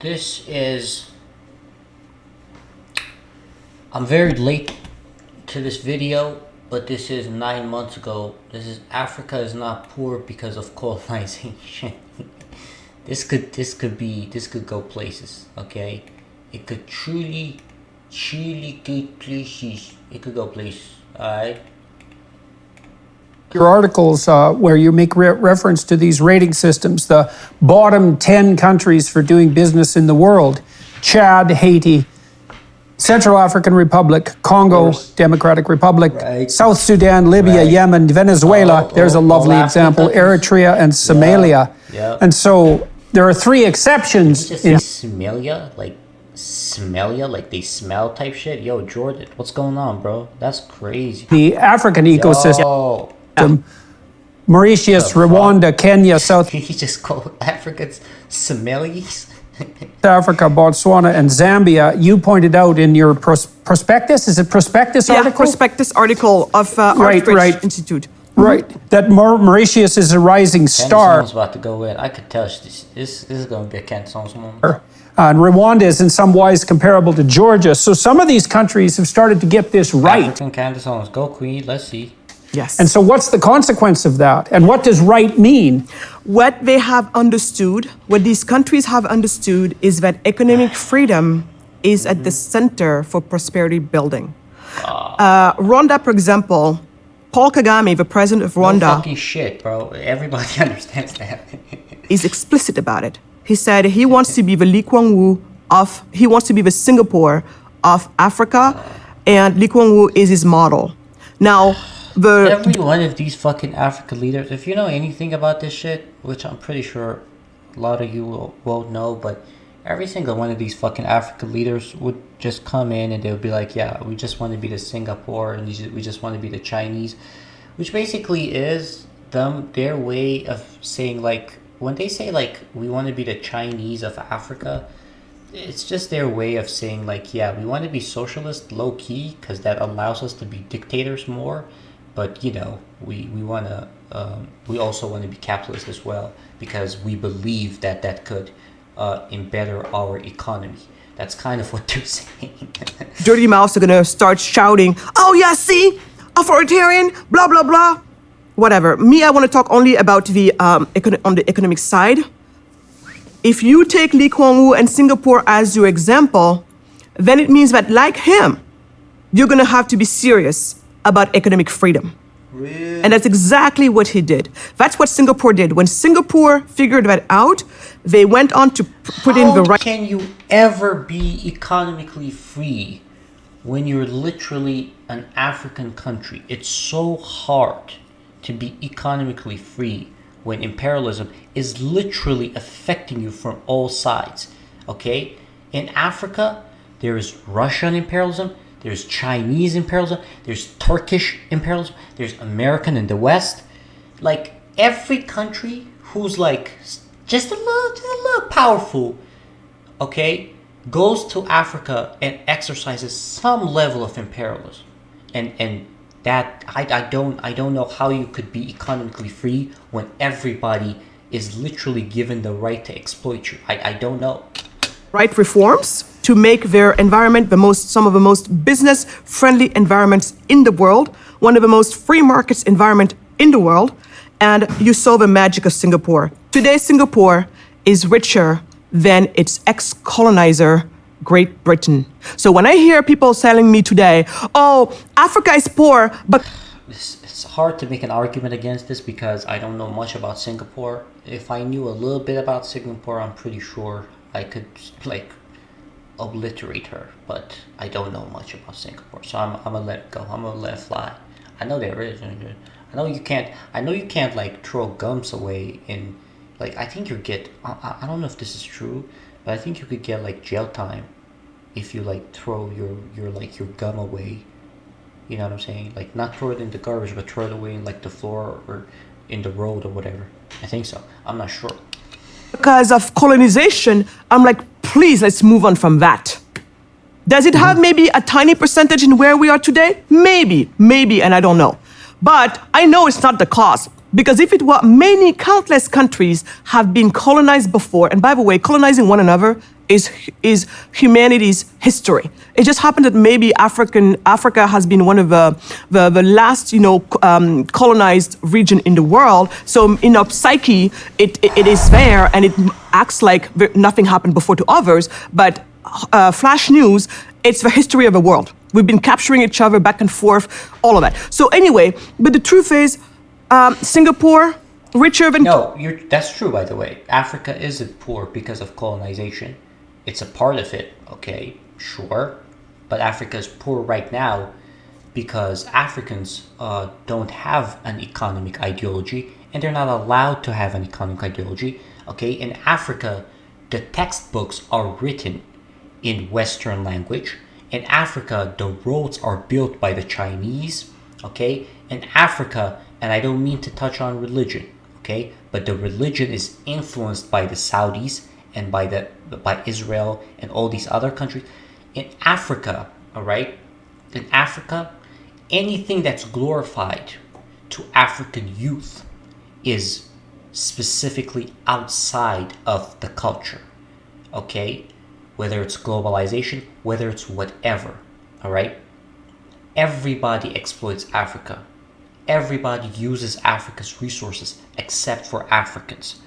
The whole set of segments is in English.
This is, I'm very late to this video, but this is 9 months ago. This is Africa is not poor because of colonization. This could go places, okay? It could truly good places. It could go places, alright? Your articles where you make reference to these rating systems, the bottom 10 countries for doing business in the world: Chad, Haiti, Central African Republic, Congo, Democratic Republic, Right. South Sudan, Libya, Right. Yemen, Venezuela. There's a lovely all example, African countries. Eritrea and Somalia. Yeah. And so there are three exceptions. Just in Somalia, like they smell type shit. Yo, Jordan, what's going on, bro? That's crazy. the African ecosystem. Oh, Mauritius, Rwanda, Kenya, South he just called Africans Somalis. Africa, Botswana, and Zambia. You pointed out in your prospectus, is it prospectus article? Prospectus article of Right, Artbridge right. Institute. Right, that Mauritius is a rising star. Someone's about to go in. I could tell this is going to be a Canton's moment. And Rwanda is in some ways comparable to Georgia. So some of these countries have started to get this right. African Canton's, go Queen. Let's see. Yes. And so what's the consequence of that? And what does right mean? What they have understood, what these countries have understood, is that economic freedom is at the center for prosperity building. Rwanda, for example, Paul Kagame, the president of No Rwanda, fucking shit, bro. Everybody understands that. is explicit about it. He said he wants to be the Lee Kuan Yew he wants to be the Singapore of Africa, and Lee Kuan Yew is his model. Now, Every one of these fucking African leaders, if you know anything about this shit, which I'm pretty sure a lot of you won't know, but every single one of these fucking African leaders would just come in and they would be like, yeah, we just want to be the Singapore and we just want to be the Chinese, which basically is their way of saying, like, when they say, like, we want to be the Chinese of Africa, it's just their way of saying, like, yeah, we want to be socialist low-key because that allows us to be dictators more. But, you know, we want to, we also want to be capitalist as well because we believe that could better our economy. That's kind of what they're saying. dirty mouths are going to start shouting, oh, yeah, see, authoritarian, blah, blah, blah. Whatever. Me, I want to talk only about the on the economic side. If you take Lee Kuan Yew and Singapore as your example, then it means that, like him, you're going to have to be serious about economic freedom. Really? And that's exactly what he did. That's what Singapore did. When Singapore figured that out, they went on to put in the right... How can you ever be economically free when you're literally an African country? It's so hard to be economically free when imperialism is literally affecting you from all sides, okay? In Africa, there is Russian imperialism, there's Chinese imperialism, there's Turkish imperialism, there's American in the West. Like, every country who's like just a little powerful, okay, goes to Africa and exercises some level of imperialism. And that I don't know how you could be economically free when everybody is literally given the right to exploit you. I don't know. right reforms to make their environment some of the most business-friendly environments in the world, one of the most free markets environment in the world, and you saw the magic of Singapore. Today, Singapore is richer than its ex-colonizer, Great Britain. So when I hear people telling me today, oh, Africa is poor, but... It's hard to make an argument against this because I don't know much about Singapore. If I knew a little bit about Singapore, I'm pretty sure I could, like, obliterate her. But I don't know much about Singapore, so I'm gonna let it go. I'm gonna let it fly. I know there is. I know you can't like throw gums away in, like, I think you get. I don't know if this is true, but I think you could get like jail time if you like throw your gum away. You know what I'm saying? Like, not throw it in the garbage, but throw it away in like the floor or in the road or whatever. I think so. I'm not sure. because of colonization, I'm like, please, let's move on from that. Does it have maybe a tiny percentage in where we are today? Maybe, and I don't know. But I know it's not the cause. Because if it were, many countless countries have been colonized before. And by the way, colonizing one another is humanity's history. It just happened that maybe Africa has been one of the last, colonized region in the world. So in our psyche, it is there, and it acts like nothing happened before to others. But flash news, it's the history of the world. We've been capturing each other back and forth, all of that. So anyway, but the truth is, Singapore, richer than... No, that's true, by the way. Africa isn't poor because of colonization. It's a part of it, okay, sure. But Africa is poor right now because Africans don't have an economic ideology, and they're not allowed to have an economic ideology, okay? In Africa, the textbooks are written in Western language. In Africa, the roads are built by the Chinese, okay? In Africa, and I don't mean to touch on religion, okay? But the religion is influenced by the Saudis and by Israel and all these other countries. In Africa, all right? In Africa, anything that's glorified to African youth is specifically outside of the culture, okay? Whether it's globalization, whether it's whatever, all right? Everybody exploits Africa. Everybody uses Africa's resources except for Africans.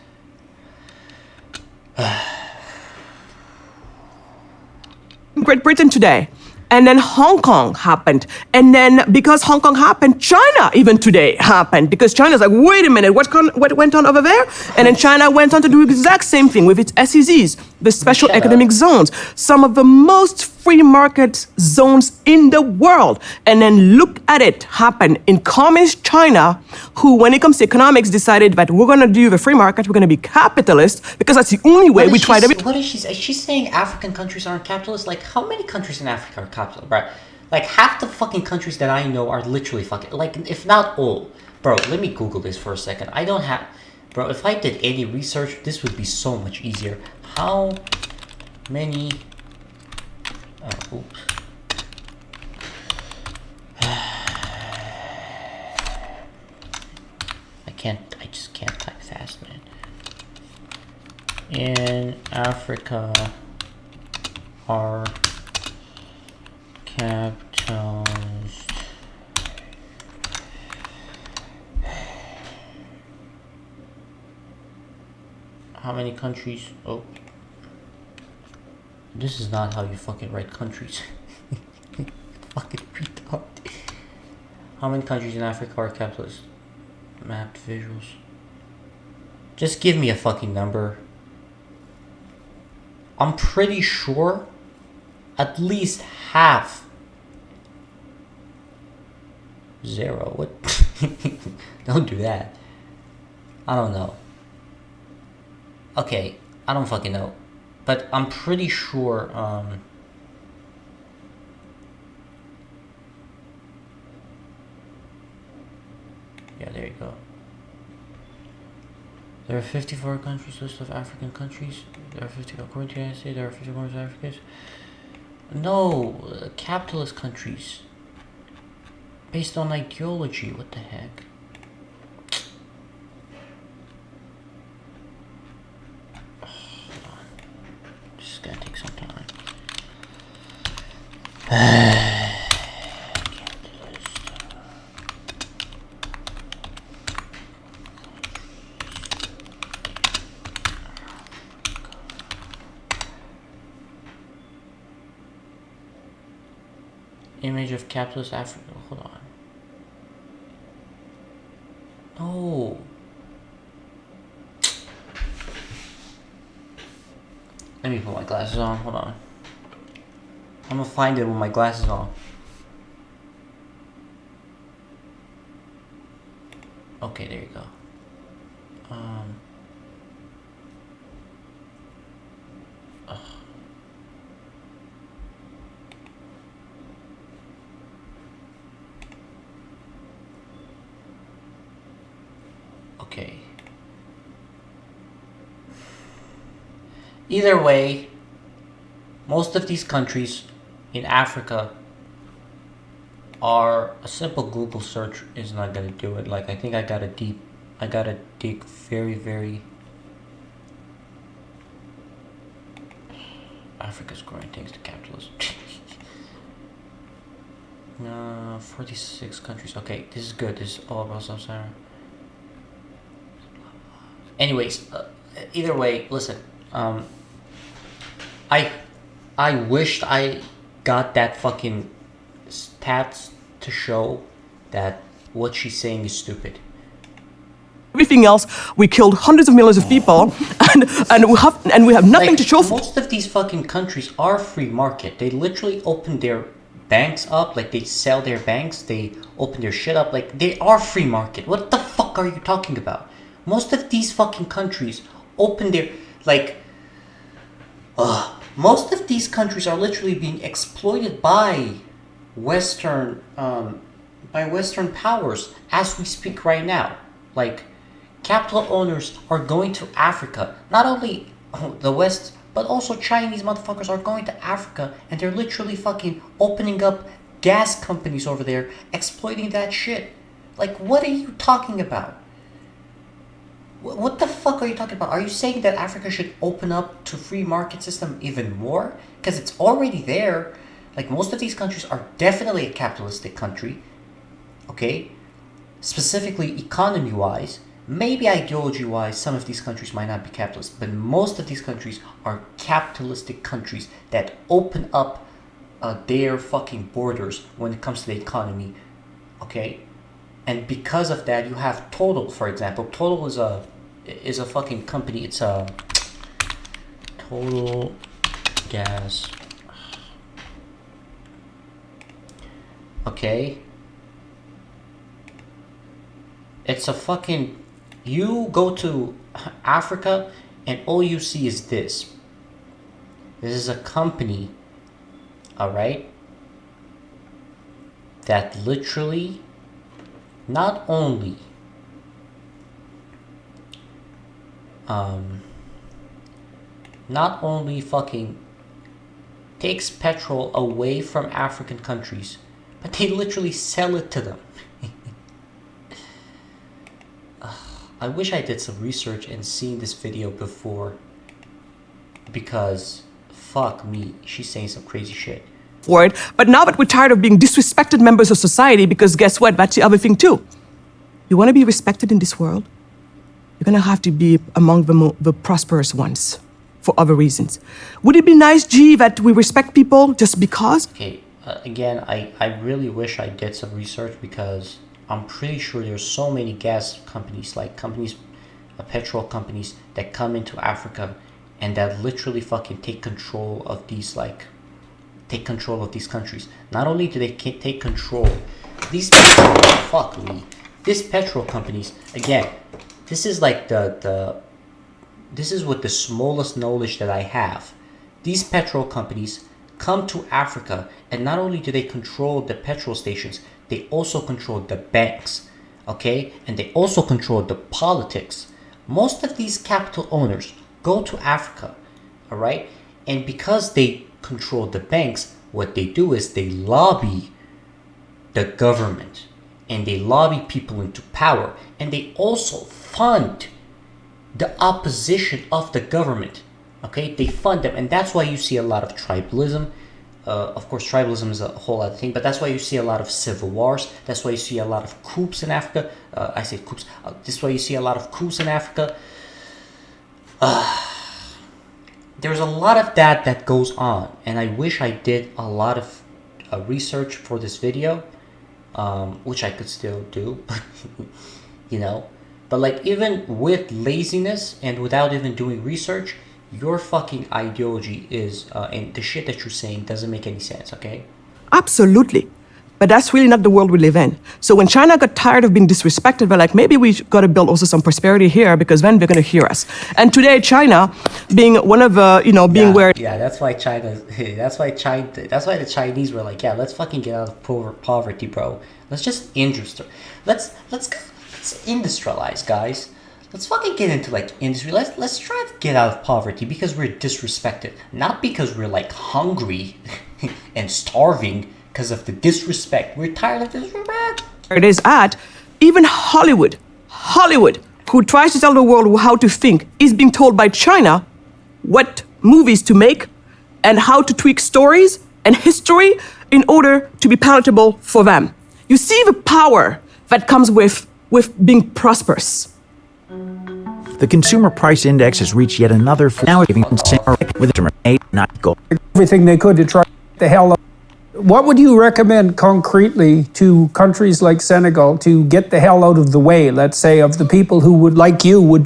Great Britain today. And then Hong Kong happened. And then because Hong Kong happened, China even today happened. Because China's like, wait a minute, what went on over there? And then China went on to do the exact same thing with its SEZs, the special economic zones, some of the most free market zones in the world. And then look at it happen in communist China, who, when it comes to economics, decided that we're going to do the free market, we're going to be capitalist, because that's the only way we tried to... What is she saying? She's saying African countries aren't capitalist? Like, how many countries in Africa are capitalist, right? Like, half the fucking countries that I know are literally fucking... Like, if not all. Bro, let me Google this for a second. I don't have... Bro, if I did any research, this would be so much easier. How many... Oh, oops. I just can't type fast, man. In Africa are capitalist. How many countries? Oh. This is not how you fucking write countries. Fucking retard. How many countries in Africa are capitalist? Mapped visuals. Just give me a fucking number. I'm pretty sure at least half. 0. What? Don't do that. I don't know. Okay, I don't fucking know. But I'm pretty sure, yeah, there you go. There are 54 countries, list of African countries. There are 50, according to the United States, there are 50 countries Africans. No, capitalist countries. Based on ideology, what the heck? Gonna take some time. Image of capitalist Africa. Hold on. No. Let me put my glasses on. Hold on. I'm gonna find it with my glasses on. Okay, there you go. Okay. Either way, most of these countries in Africa are... A simple Google search is not gonna do it. Like, I think I gotta dig very, very... Africa's growing thanks to capitalism. 46 countries. Okay, this is good. This is all about sub-Saharan. Anyways, either way, listen. I wished I got that fucking stats to show that what she's saying is stupid. Everything else, we killed hundreds of millions of people, and we have nothing Like, to show for. most of these fucking countries are free market. They literally open their banks up, like they sell their banks, they open their shit up, like they are free market. What the fuck are you talking about? Most of these fucking countries open their, like, most of these countries are literally being exploited by Western powers as we speak right now. Like, capital owners are going to Africa. Not only the West, but also Chinese motherfuckers are going to Africa, and they're literally fucking opening up gas companies over there, exploiting that shit. Like, what are you talking about? What the fuck are you talking about? Are you saying that Africa should open up to free market system even more? Because it's already there. Like, most of these countries are definitely a capitalistic country. Okay? Specifically economy-wise. Maybe ideology-wise, some of these countries might not be capitalist. But most of these countries are capitalistic countries that open up their fucking borders when it comes to the economy. Okay? And because of that, you have Total, for example. Total is a fucking company. It's a Total Gas. Okay. It's a fucking, you go to Africa and all you see is this. This is a company, alright, that literally not only fucking takes petrol away from African countries, but they literally sell it to them. I wish I did some research and seen this video before, because fuck me, she's saying some crazy shit. For it, but now that we're tired of being disrespected members of society, because guess what? That's the other thing too. You want to be respected in this world? You're gonna have to be among the prosperous ones for other reasons. Would it be nice, G, that we respect people just because? Okay, again, I really wish I did some research, because I'm pretty sure there's so many gas companies, like companies, petrol companies that come into Africa and that literally fucking take control of these, like, take control of these countries. Not only do they take control, these fuck me. These petrol companies, again, this is like this is with the smallest knowledge that I have. These petrol companies come to Africa, and not only do they control the petrol stations, they also control the banks, okay? And they also control the politics. Most of these capital owners go to Africa, all right? And because they control the banks, what they do is they lobby the government, and they lobby people into power, and they also fund the opposition of the government, okay? They fund them, and that's why you see a lot of tribalism. Of course, tribalism is a whole other thing, but that's why you see a lot of civil wars. That's why you see a lot of coups in Africa. I say coups. This is why you see a lot of coups in Africa. There's a lot of that goes on, and I wish I did a lot of research for this video, which I could still do, but you know. But like, even with laziness and without even doing research, your fucking ideology is, and the shit that you're saying doesn't make any sense, okay? Absolutely. But that's really not the world we live in. So when China got tired of being disrespected, they're like, maybe we got to build also some prosperity here, because then they're going to hear us. And today, China, being one of the, where... Yeah, that's why that's why the Chinese were like, yeah, let's fucking get out of poverty, bro. Let's just let's industrialize, guys. Let's fucking get into like industry. Let's try to get out of poverty, because we're disrespected, not because we're like hungry and starving because of the disrespect. We're tired of disrespect. Where it is at, even Hollywood, who tries to tell the world how to think, is being told by China what movies to make and how to tweak stories and history in order to be palatable for them. You see the power that comes with being prosperous. The Consumer Price Index has reached yet another now giving consumer with a terminate not go. Everything they could to try to get the hell out. What would you recommend concretely to countries like Senegal to get the hell out of the way, let's say, of the people who would, like you, would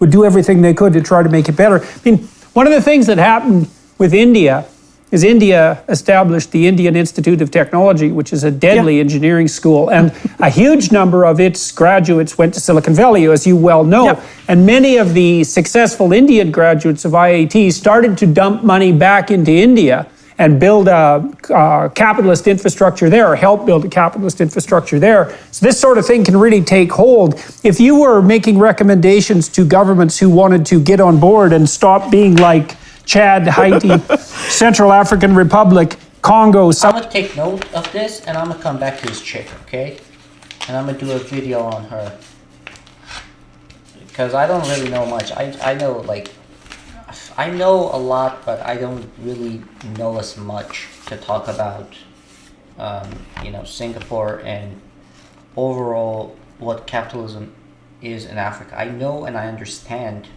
do everything they could to try to make it better? I mean, one of the things that happened with India is India established the Indian Institute of Technology, which is a deadly engineering school, and a huge number of its graduates went to Silicon Valley, as you well know. And many of the successful Indian graduates of IIT started to dump money back into India and build a capitalist infrastructure there, or help build a capitalist infrastructure there. So this sort of thing can really take hold. If you were making recommendations to governments who wanted to get on board and stop being like Chad, Haiti, Central African Republic, Congo. I'm gonna take note of this, and I'm gonna come back to this chick, okay? And I'm gonna do a video on her. Because I don't really know much. I know, like, I know a lot, but I don't really know as much to talk about, you know, Singapore and overall what capitalism is in Africa. I know and I understand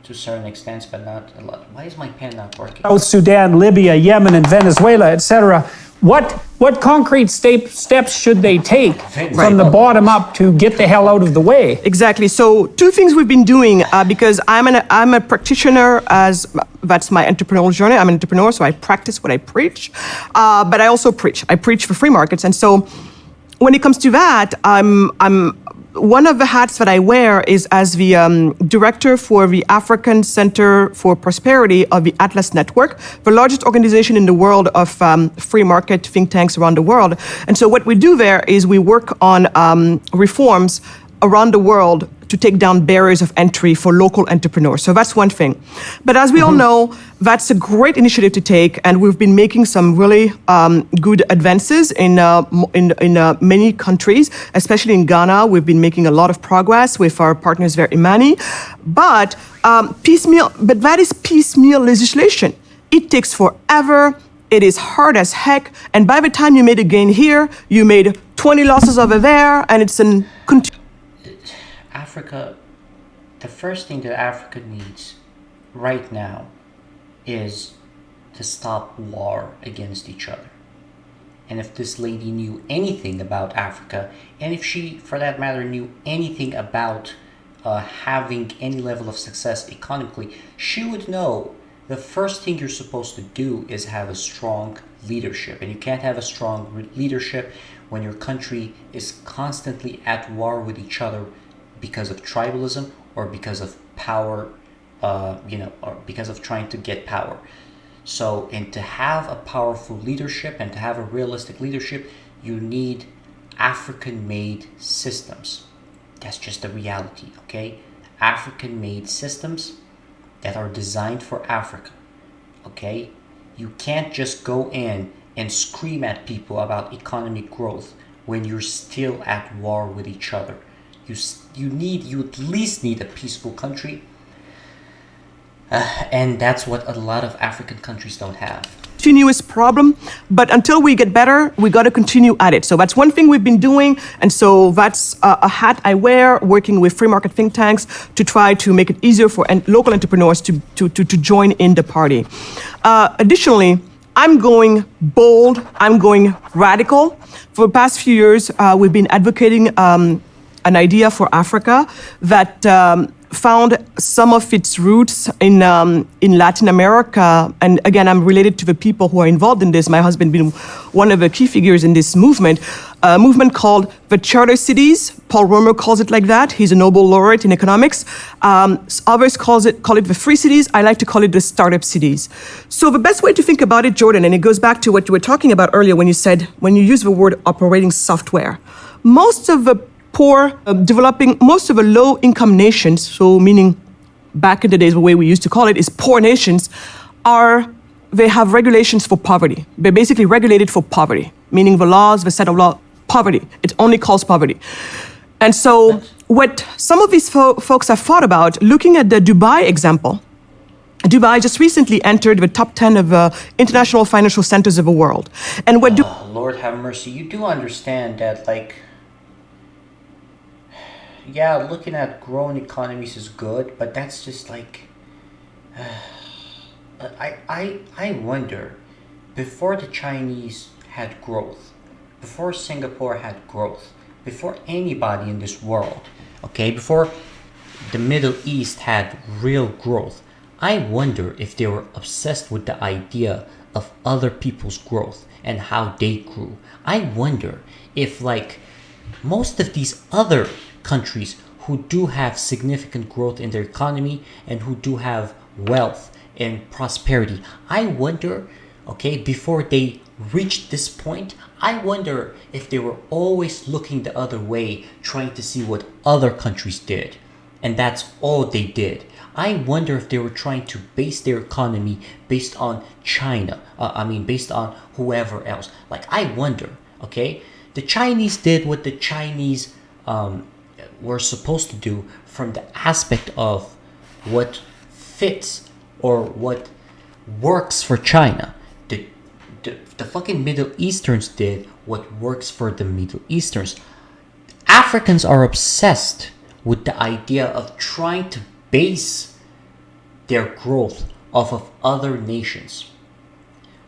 to a certain extent, but not a lot. Why is my pen not working? South Sudan, Libya, Yemen, and Venezuela, etc. What concrete steps should they take from the bottom up to get the hell out of the way? Exactly. So two things we've been doing, because I'm a practitioner, as that's my entrepreneurial journey. I'm an entrepreneur, so I practice what I preach, but I also preach. I preach for free markets, and so when it comes to that, I'm one of the hats that I wear is as the director for the African Center for Prosperity of the Atlas Network, the largest organization in the world of free market think tanks around the world. And so what we do there is we work on reforms around the world to take down barriers of entry for local entrepreneurs. So that's one thing. But as we all know, that's a great initiative to take, and we've been making some really good advances in many countries, especially in Ghana. We've been making a lot of progress with our partners there, Imani. But that is piecemeal legislation. It takes forever. It is hard as heck. And by the time you made a gain here, you made 20 losses over there, and it's an Africa, the first thing that Africa needs right now is to stop war against each other. And if this lady knew anything about Africa, and if she, for that matter, knew anything about having any level of success economically, she would know the first thing you're supposed to do is have a strong leadership. And you can't have a strong leadership when your country is constantly at war with each other because of tribalism or because of power, or because of trying to get power. So, and to have a powerful leadership and to have a realistic leadership, you need African-made systems. That's just the reality, okay? African-made systems that are designed for Africa, okay? You can't just go in and scream at people about economic growth when you're still at war with each other. You at least need a peaceful country, and that's what a lot of African countries don't have. Continuous problem, but until we get better, we got to continue at it. So that's one thing we've been doing, and so that's a hat I wear, working with free market think tanks to try to make it easier for local entrepreneurs to join in the party. Additionally, I'm going bold, I'm going radical. For the past few years, we've been advocating an idea for Africa that found some of its roots in Latin America. And again, I'm related to the people who are involved in this. My husband being one of the key figures in this movement, a movement called the Charter Cities. Paul Romer calls it like that. He's a Nobel laureate in economics. Others call it the Free Cities. I like to call it the Startup Cities. So the best way to think about it, Jordan, and it goes back to what you were talking about earlier when you use the word operating software. Most of the most of the low-income nations, so meaning back in the days, the way we used to call it is poor nations, they have regulations for poverty. They're basically regulated for poverty, meaning the laws, the set of law, poverty. It only calls poverty. And so what some of these folks have thought about, looking at the Dubai example, Dubai just recently entered the top 10 of international financial centers of the world. And what Lord have mercy. You do understand that, like, yeah, looking at growing economies is good, but that's just like, I wonder, before the Chinese had growth, before Singapore had growth, before anybody in this world, okay, before the Middle East had real growth, I wonder if they were obsessed with the idea of other people's growth and how they grew. I wonder if, like, most of these other countries who do have significant growth in their economy and who do have wealth and prosperity, I wonder, okay, before they reached this point, I wonder if they were always looking the other way, trying to see what other countries did. And that's all they did. I wonder if they were trying to base their economy based on China. Based on whoever else. Like, I wonder, okay? The Chinese did what the Chinese were supposed to do from the aspect of what fits or what works for China. The fucking Middle Easterns did what works for the Middle Easterns. Africans are obsessed with the idea of trying to base their growth off of other nations,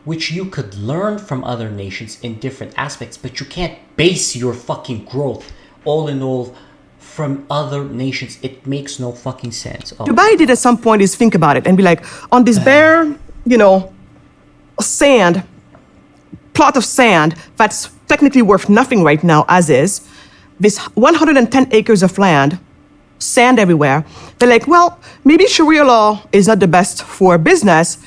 which you could learn from other nations in different aspects, but you can't base your fucking growth all in all from other nations. It makes no fucking sense. Dubai did at some point is think about it and be like, on this bare, plot of sand that's technically worth nothing right now as is, this 110 acres of land, sand everywhere. They're like, well, maybe Sharia law is not the best for business.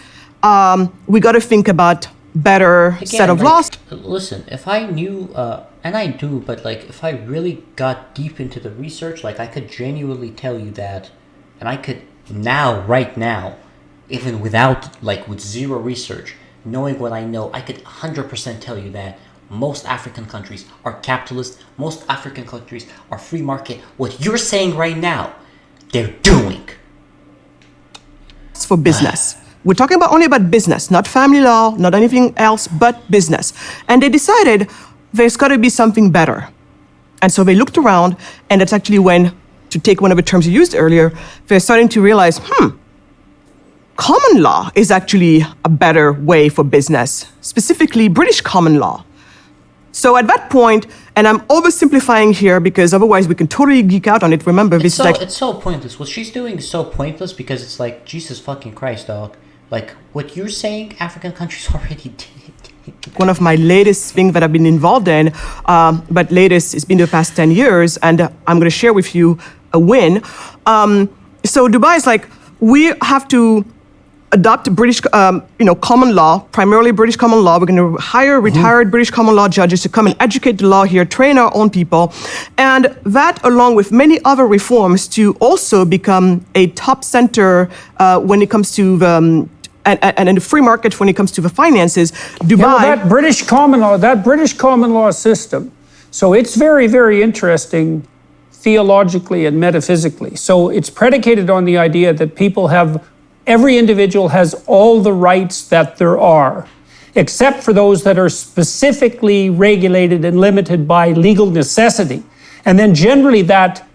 We got to think about better set of laws. Listen, if I knew, and I do, but like if I really got deep into the research, like I could genuinely tell you that, and I could now, right now, even without, like with zero research, knowing what I know, I could 100% tell you that most African countries are capitalist. Most African countries are free market. What you're saying right now, they're doing. It's for business. We're talking only about business, not family law, not anything else but business. And they decided there's got to be something better. And so they looked around, and that's actually when, to take one of the terms you used earlier, they're starting to realize, common law is actually a better way for business, specifically British common law. So at that point, and I'm oversimplifying here because otherwise we can totally geek out on it. Remember, it's so pointless. What she's doing is so pointless because it's like, Jesus fucking Christ, dog. Like, what you're saying, African countries already did. One of my latest things that I've been involved in, but latest, it's been the past 10 years, and I'm going to share with you a win. So Dubai is like, we have to adopt British, common law, primarily British common law. We're going to hire retired British common law judges to come and educate the law here, train our own people. And that, along with many other reforms, to also become a top center when it comes to the, and in the free market when it comes to the finances. Dubai. That British common law system, so it's very, very interesting theologically and metaphysically. So it's predicated on the idea that every individual has all the rights that there are, except for those that are specifically regulated and limited by legal necessity. And then generally that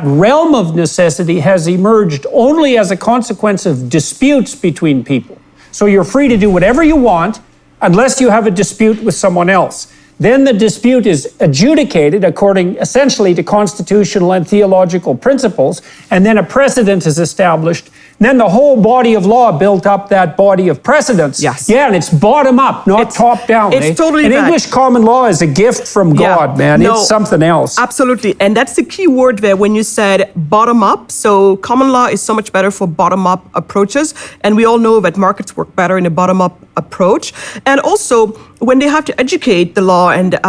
realm of necessity has emerged only as a consequence of disputes between people. So you're free to do whatever you want unless you have a dispute with someone else. Then the dispute is adjudicated according essentially to constitutional and theological principles, and then a precedent is established. Then the whole body of law built up that body of precedents. Yes. Yeah, and it's bottom up, not top down. It's totally and that. English common law is a gift from God, man. No, it's something else. Absolutely. And that's the key word there when you said bottom up. So common law is so much better for bottom up approaches. And we all know that markets work better in a bottom up approach. And also, when they have to educate the law and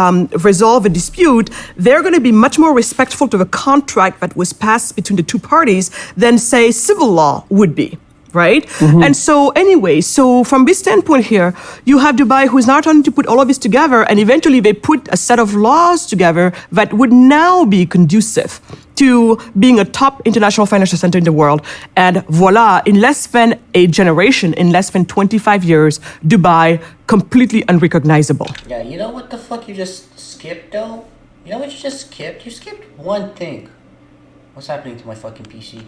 resolve a dispute, they're going to be much more respectful to the contract that was passed between the two parties than, say, civil law would be, right? Mm-hmm. And so anyway, so from this standpoint here, you have Dubai who's now trying to put all of this together, and eventually they put a set of laws together that would now be conducive to being a top international financial center in the world. And voila, in less than a generation, in less than 25 years, Dubai, completely unrecognizable. Yeah, you know what the fuck you just skipped, though? You know what you just skipped? You skipped one thing. What's happening to my fucking PC?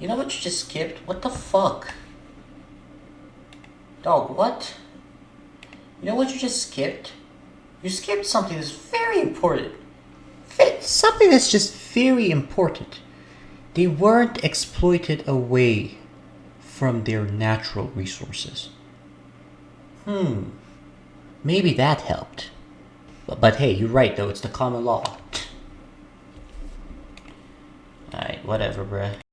You know what you just skipped? What the fuck? Dog, what? You know what you just skipped? You skipped something that's very important. Something that's just very important. They weren't exploited away from their natural resources. Maybe that helped. But hey, you're right though, it's the common law. Alright, whatever, bruh.